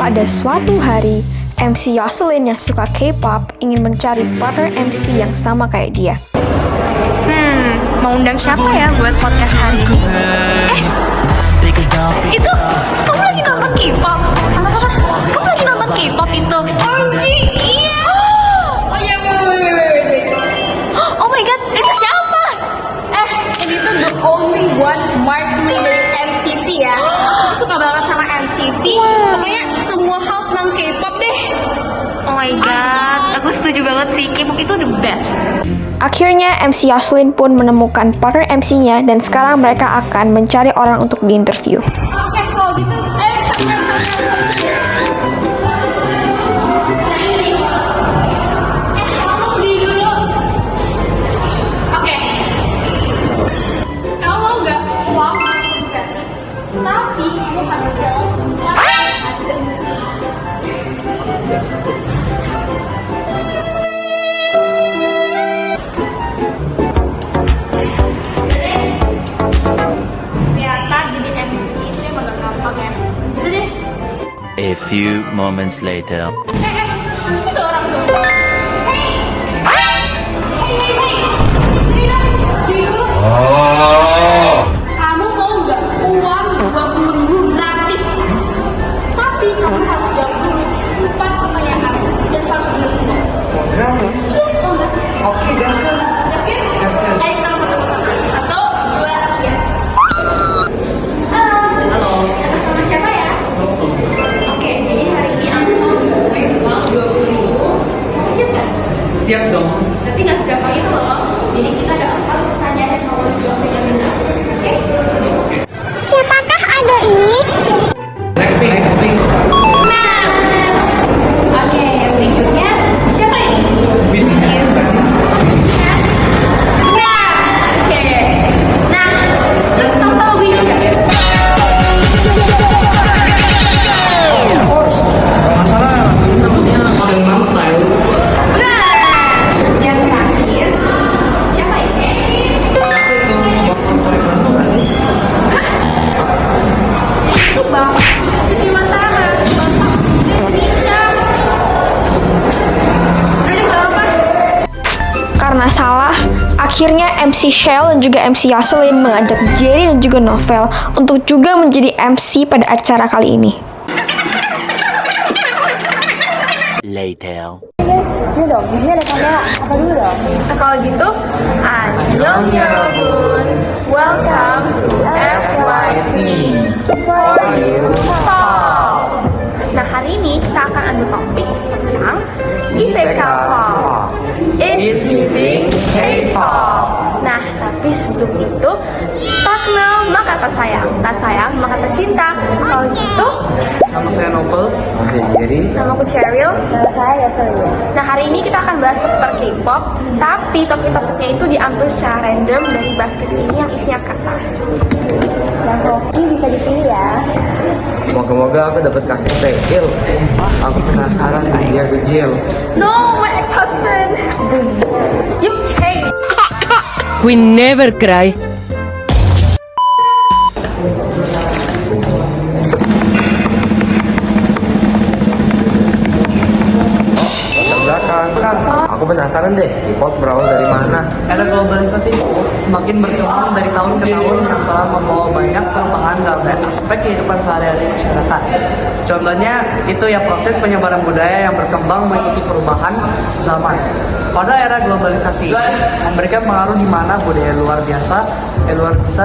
Pada suatu hari, MC Yoselin yang suka K-pop ingin mencari partner MC yang sama kayak dia. Mau undang siapa ya buat podcast hari ini? Itu kamu lagi nonton K-pop? Apa? Kamu lagi nonton K-pop itu? OMG, iya! Oh iya, wait. Oh my god, itu siapa? Ini tuh the only one Mark Lee dari NCT ya. Aku suka banget sama NCT. Pokoknya semua hal tentang K-pop deh. Oh my god, aku setuju banget sih, K-pop itu the best. Akhirnya MC Yoselin pun menemukan partner MC-nya dan sekarang mereka akan mencari orang untuk diinterview. Oke, kalau gitu, kamu beli dulu. Oke. Kamu mau nggak uang gratis? Tapi kamu harus jawab. Ternyata jadi MC itu emang gak gampang ya. Udah deh. A few moments later. Itu ada orang tuh. Hey. Diri dulu. Kamu mau nggak uang 20.000 gratis? Tapi kamu harus jawab dulu 4 pertanyaan dan harus benar semua. Gratis? Iya, uang gratis. Oke, gaskan. Gaskin? Gaskan. Ayo kita sama-sama. 1, 2, 3. Halo. Sama siapa ya? Oke, jadi hari ini aku mau giveaway uang 20.000. Kamu siap nggak? Siap dong. Tapi nggak segampang itu loh. Jadi kita ada 4 pertanyaan yang mau dijawab dengan benar. Oke? Siapakah anda ini? Blackpink. Nah, oke, yang berikutnya siapa ini? BTS nggak sih? Nah, oke. Nah, terus kamu tahu Winnie nggak? Of course. Kalau nggak salah, ini namanya Gangnam Style. Nah, yang terakhir siapa ini? Siapa itu? Bakal Story Bando nggak sih? Itu Bang. Itu Watara. Indonesia. Udah deh, nggak apa. Karena salah, akhirnya MC Shell dan juga MC Yoselin mengajak Jerry dan juga Novel untuk juga menjadi MC pada acara kali ini. Later. Nah, kalau gitu, annyeonghaseyo. Welcome to FYP for you talk. Nah, hari ini kita akan ambil topik tentang ITK Pop. It's giving K-pop. Nah, tapi sebelum itu, tak kenal maka tak sayang, tak sayang maka tak cinta. Kalau gitu, Nama saya Novel. Oke, jadi. namaku Cheryl. Nama saya Yoselin. Nah, hari ini kita akan bahas seputar K-pop, tapi topik-topiknya itu diambil secara random dari basket ini yang isinya kertas. Yang hoki bisa dipilih ya. Moga-moga aku dapat kasih tegel. Aku penasaran dia kecil. No, my ex-husband. You change. We never cry. Latar belakang. Aku penasaran deh, K-pop berawal dari mana? Era globalisasi semakin berkembang dari tahun ke tahun yang telah membawa banyak perubahan dalam aspek kehidupan sehari-hari masyarakat. Contohnya itu ya proses penyebaran budaya yang berkembang mengikuti perubahan zaman. Pada era globalisasi memberikan pengaruh di mana budaya luar biasa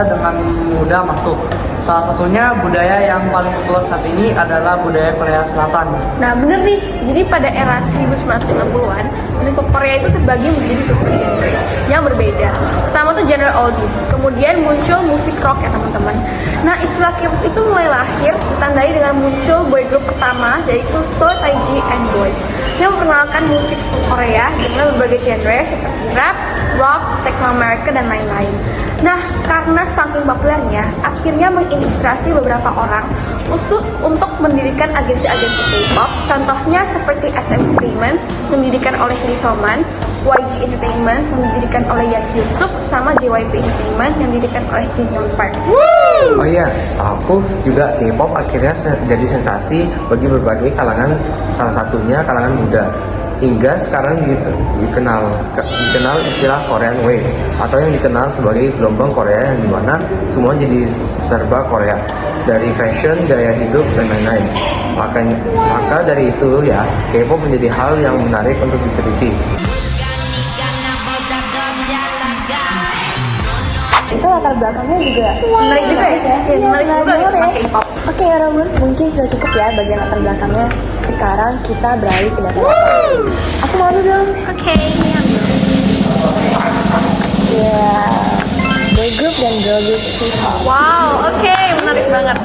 dengan mudah masuk. Salah satunya budaya yang paling populer saat ini adalah budaya Korea Selatan. Nah, bener nih. Jadi pada era 1960-an, musik pop Korea itu terbagi menjadi beberapa genre yang berbeda. Pertama tuh genre oldies, kemudian muncul musik rock ya teman-teman. Nah, istilah K-pop itu mulai lahir ditandai dengan muncul boy group pertama, yaitu So Taiji and Boys, yang memperkenalkan musik Korea dengan berbagai genre seperti rap, rock, techno America, dan lain-lain. Nah, karena saking populernya, akhirnya menginspirasi beberapa orang untuk mendirikan agensi-agensi K-pop. Contohnya seperti SM Entertainment, yang didirikan oleh Lee So-man, YG Entertainment yang didirikan oleh Yang Hyun-suk sama JYP Entertainment yang didirikan oleh Jin Young Park. Oh iya, setahu juga K-pop akhirnya jadi sensasi bagi berbagai kalangan, salah satunya kalangan muda. Hingga sekarang dikenal istilah Korean Wave atau yang dikenal sebagai gelombang Korea yang dimana semua jadi serba Korea, dari fashion, gaya hidup dan lain-lain. Maka dari itu ya, K-pop menjadi hal yang menarik untuk diteliti. Itu latar belakangnya juga Menarik juga ya? Menarik juga ya tentang K-pop. Oke ya Romun, mungkin sudah cukup ya bagian latar belakangnya. Sekarang kita beralih ke data. Aku mau dulu dong. Oke. Ya, boy group dan girl group K-pop. Wow, oke, menarik banget.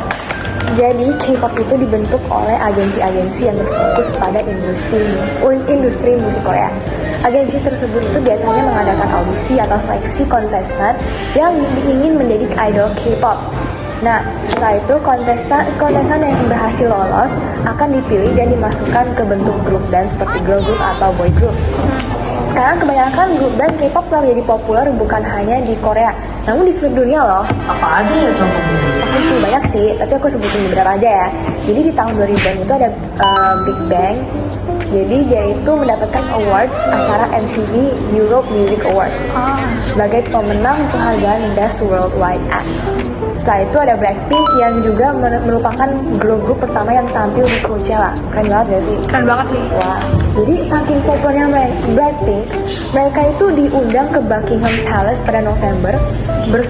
Jadi K-pop itu dibentuk oleh agensi-agensi yang berfokus pada industri musik Korea. Agensi tersebut itu biasanya mengadakan audisi atau seleksi kontestan yang ingin menjadi idol K-pop. Nah, setelah itu kontestan yang berhasil lolos akan dipilih dan dimasukkan ke bentuk grup band seperti girl group atau boy group. Sekarang kebanyakan grup band K-pop telah menjadi populer bukan hanya di Korea, namun di seluruh dunia loh. Apa aja ya contohnya? Oke sih, banyak sih, tapi aku sebutin beberapa aja ya. Jadi di tahun 2000 itu ada Big Bang. Jadi dia itu mendapatkan awards acara MTV Europe Music Awards sebagai pemenang penghargaan Best Worldwide Act. Setelah itu ada Blackpink yang juga merupakan girl group pertama yang tampil di Coachella. Keren banget gak sih? Keren banget sih. Wah, jadi saking populernya Blackpink, mereka itu diundang ke Buckingham Palace pada November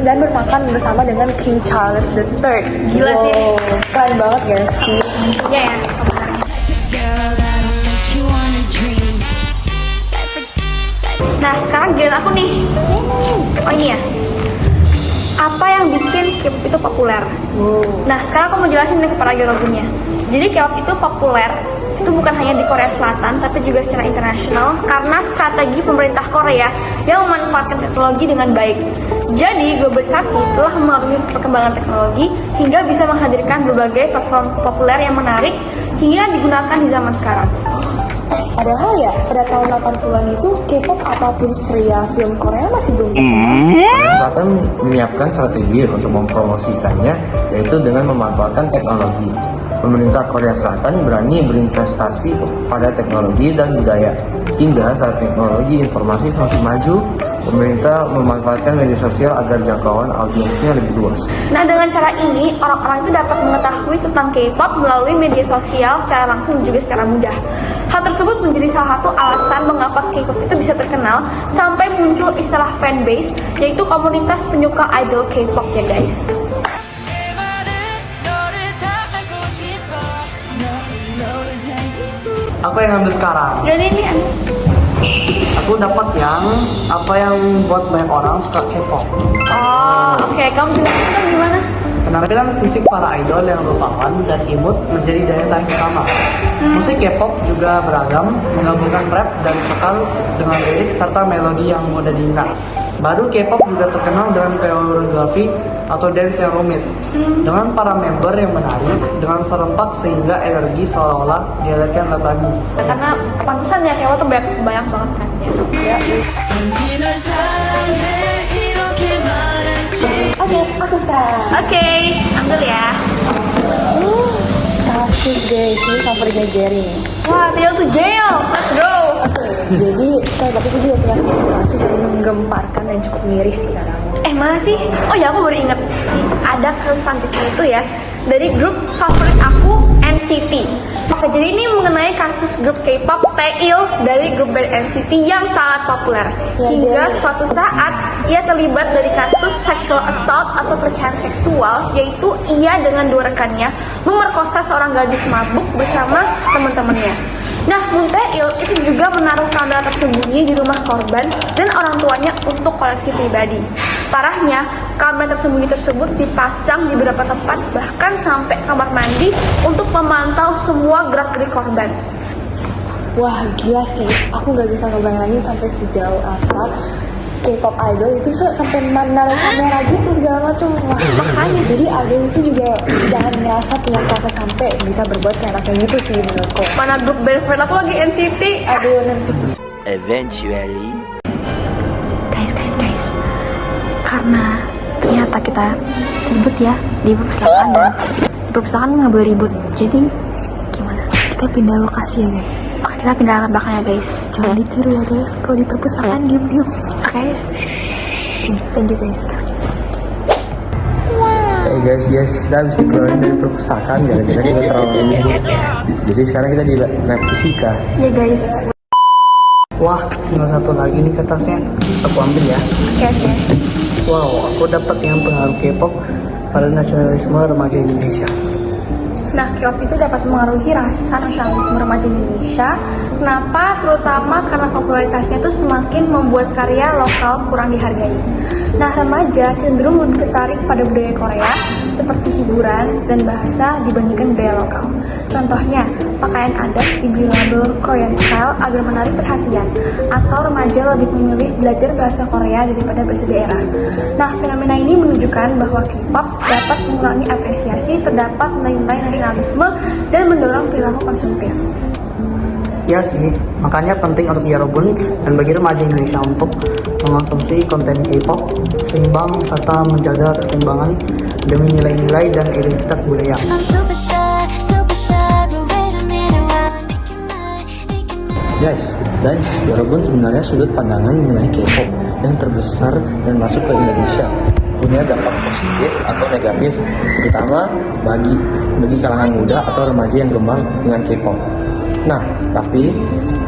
dan bermakan bersama dengan King Charles III. Gila sih. Keren banget gak sih? Iya ya. Nah, sekarang giliran aku nih. Oh ini ya. Apa yang bikin K-pop itu populer? Nah, sekarang aku mau jelasin nih kepada lagunya. Jadi K-pop itu populer itu bukan hanya di Korea Selatan, tapi juga secara internasional karena strategi pemerintah Korea yang memanfaatkan teknologi dengan baik. Jadi, globalisasi telah mempengaruhi perkembangan teknologi hingga bisa menghadirkan berbagai platform populer yang menarik hingga digunakan di zaman sekarang. Padahal ya, pada tahun 80-an itu K-pop ataupun serial film Korea masih belum Korea Selatan menyiapkan strategi untuk mempromosikannya, yaitu dengan memanfaatkan teknologi. Pemerintah Korea Selatan berani berinvestasi pada teknologi dan budaya. Hingga saat teknologi informasi semakin maju, pemerintah memanfaatkan media sosial agar jangkauan audiensnya lebih luas. Nah, dengan cara ini, orang-orang itu dapat mengetahui tentang K-pop melalui media sosial secara langsung juga secara mudah. Hal tersebut menjadi salah satu alasan mengapa K-pop itu bisa terkenal sampai muncul istilah fanbase, yaitu komunitas penyuka idol K-pop ya guys. Apa yang ambil sekarang? Jadi ini Aku dapat yang buat banyak orang suka K-pop. oke, kamu jelasin dong gimana? Penampilan fisik para idol yang rupawan dan imut menjadi daya tarik utama. Musik K-pop juga beragam, menggabungkan rap dan vokal dengan lirik serta melodi yang mudah diingat. Baru K-pop juga terkenal dengan koreografi atau dance yang rumit, dengan para member yang menari dengan serempak sehingga energi seolah-olah dialirkan lewat lagu. Karena pantesan ya K-pop tuh banyak banget fansnya. Oke, aku sekarang. Oke, ambil ya. Kasus guys, ini favoritnya Jerry nih. Wah, Tio tuh jail, let's go. Jadi, tapi aku juga punya kasus yang menggemparkan dan cukup miris sekarang. Mana sih? Oh ya, aku baru inget sih, ada kasus selanjutnya itu ya dari grup favorit aku, NCT. Oke, jadi ini mengenai kasus grup K-pop Taeil dari grup band NCT yang sangat populer. Hingga suatu saat ia terlibat dari kasus sexual assault atau pelecehan seksual, yaitu ia dengan dua rekannya memerkosa seorang gadis mabuk bersama teman-temannya. Nah, Moon Taeil itu juga menaruh kamera tersembunyi di rumah korban dan orang tuanya untuk koleksi pribadi. Parahnya, kamera tersembunyi tersebut dipasang di beberapa tempat, bahkan sampai kamar mandi untuk memantau semua gerak-gerik korban. Wah, gila sih. Aku nggak bisa ngebayangin sampai sejauh apa K-pop idol itu sampai menaruh kamera gitu segala macam. Wah, makanya jadi idol itu juga jangan ngerasa punya kuasa sampai bisa berbuat seenaknya gitu sih menurutku. Mana grup band favorit aku lagi NCT. Aduh, nanti. Eventually. Guys, karena ternyata kita ribut ya di perpustakaan, dan di perpustakaan nggak boleh ribut, jadi gimana? Kita pindah lokasi ya guys. Oke, kita pindah ke belakang ya guys. Jangan ditiru ya guys, kalau di perpustakaan diem. Oke, thank you guys. Hey guys, kita habis dikeluarin dari perpustakaan gara-gara kita terlalu ribut. Jadi sekarang kita di lab fisika. Ya guys. Wah, tinggal satu lagi nih kertasnya. Aku ambil ya. Oke. Wow, aku dapat yang pengaruh K-pop pada nasionalisme remaja Indonesia. Nah, K-pop itu dapat mengaruhi rasa nasionalisme remaja Indonesia. Kenapa? Terutama karena popularitasnya itu semakin membuat karya lokal kurang dihargai. Nah, remaja cenderung lebih tertarik pada budaya Korea seperti hiburan dan bahasa dibandingkan budaya lokal. Contohnya, pakaian adat diberi label Korean style agar menarik perhatian, atau remaja lebih memilih belajar bahasa Korea daripada bahasa daerah. Nah, fenomena ini menunjukkan bahwa K-pop dapat mengurangi apresiasi terdapat nilai-nilai nasionalisme dan mendorong perilaku konsumtif. Ya sih, makanya penting untuk Yarobun dan bagi remaja Indonesia untuk mengonsumsi konten K-pop seimbang serta menjaga keseimbangan demi nilai-nilai dan identitas budaya. Guys, dan Yarobun sebenarnya sudut pandangan mengenai K-pop yang terbesar dan masuk ke Indonesia punya dampak positif atau negatif, terutama bagi kalangan muda atau remaja yang gemar dengan K-pop. Nah, tapi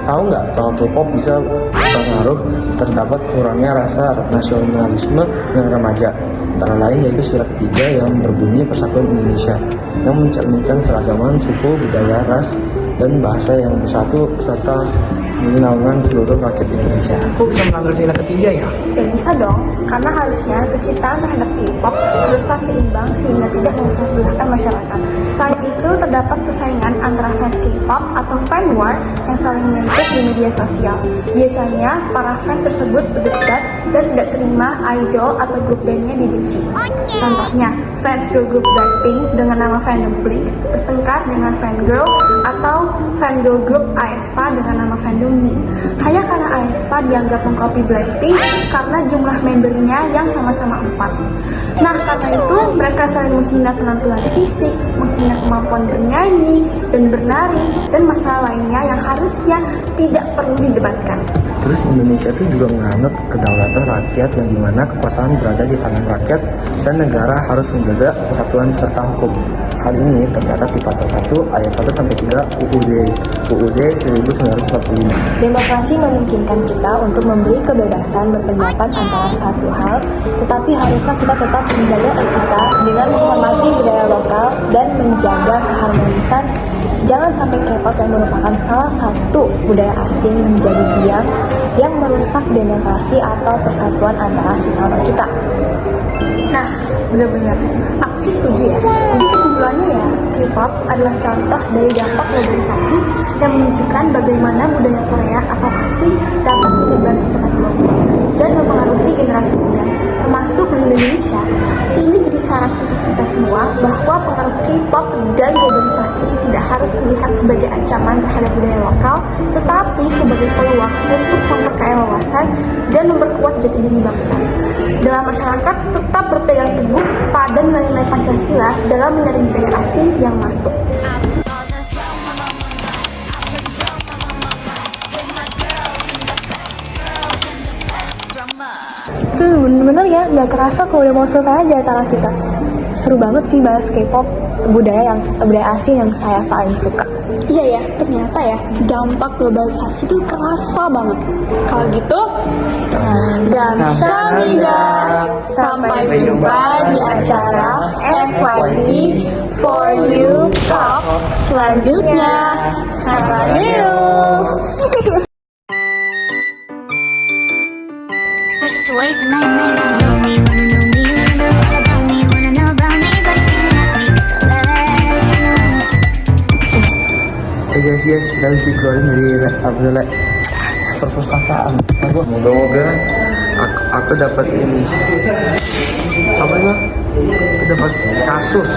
tahu nggak kalau K-pop bisa berpengaruh terdapat kurangnya rasa nasionalisme dengan remaja, antara lain yaitu sila ketiga yang berbunyi Persatuan Indonesia, yang mencerminkan keragaman suku, budaya, ras, dan bahasa yang bersatu serta menaungan seluruh rakyat Indonesia. Aku bisa melanggar sila ketiga ya? Ya bisa dong, karena harusnya kecintaan terhadap K-pop haruslah seimbang sehingga tidak memecah belahkan masyarakat. Selain itu, terdapat persaingan antara fans K-pop atau fan war yang saling menyerempet di media sosial. Biasanya, para fans tersebut berdebat dan tidak terima idol atau grup bandnya dibenci. Contohnya, fans girl group Blackpink dengan nama fandom Blink bertengkar dengan fan girl atau fan girl group aespa dengan nama fandom Mi. Hanya karena aespa dianggap mengcopy Blackpink karena jumlah membernya yang sama-sama 4. Nah, karena itu mereka saling menghina penampilan fisik, menghina kemampuan bernyanyi dan bernari, dan masalah lainnya yang harusnya tidak perlu didebatkan. Terus Indonesia itu juga menganut kedaulatan rakyat yang dimana kekuasaan berada di tangan rakyat dan negara harus menjaga kesatuan serta hukum. Hal ini tercatat di pasal 1 ayat 1-3 UUD 1945. Demokrasi memungkinkan kita untuk memberi kebebasan berpendapat antara satu hal, tetapi haruslah kita tetap menjaga etika dengan menghormati budaya lokal dan menjaga keharmonisan. Jangan sampai K-pop yang merupakan salah satu budaya asing menjadi biang yang merusak demokrasi atau persatuan antara sesama kita. Nah, benar-benar aku sih setuju ya. Jadi kesimpulannya ya, K-pop adalah contoh dari dampak globalisasi yang menunjukkan bagaimana budaya Korea atau asing dapat menyebar secara global dan mempengaruhi generasi muda, termasuk di Indonesia. Ini jadi syarat untuk kita semua bahwa pengaruh K-pop dan globalisasi tidak harus dilihat sebagai ancaman terhadap budaya lokal, tetapi sebagai peluang untuk memperkaya wawasan dan memperkuat jati diri bangsa. Dalam masyarakat tetap berpegang teguh pada nilai-nilai Pancasila dalam menyaring budaya asing yang masuk. Bener-bener ya, gak kerasa kalau udah mau selesai aja acara kita. Seru banget sih bahas K-pop, budaya asing yang saya paling suka. Iya ya, ternyata ya dampak globalisasi itu kerasa banget. Kalau gitu, Gamsahamnida, sampai jumpa di acara FYP For You Talk selanjutnya. Saraneo. Just waste a night, wanna know me, wanna know me, wanna know all about me, wanna know about me, but you can't have me, so let me know. Hey guys, kita harus dikeluarin dari perpustakaan. Moga-moga aku dapat ini. Apa itu? Dapat kasus.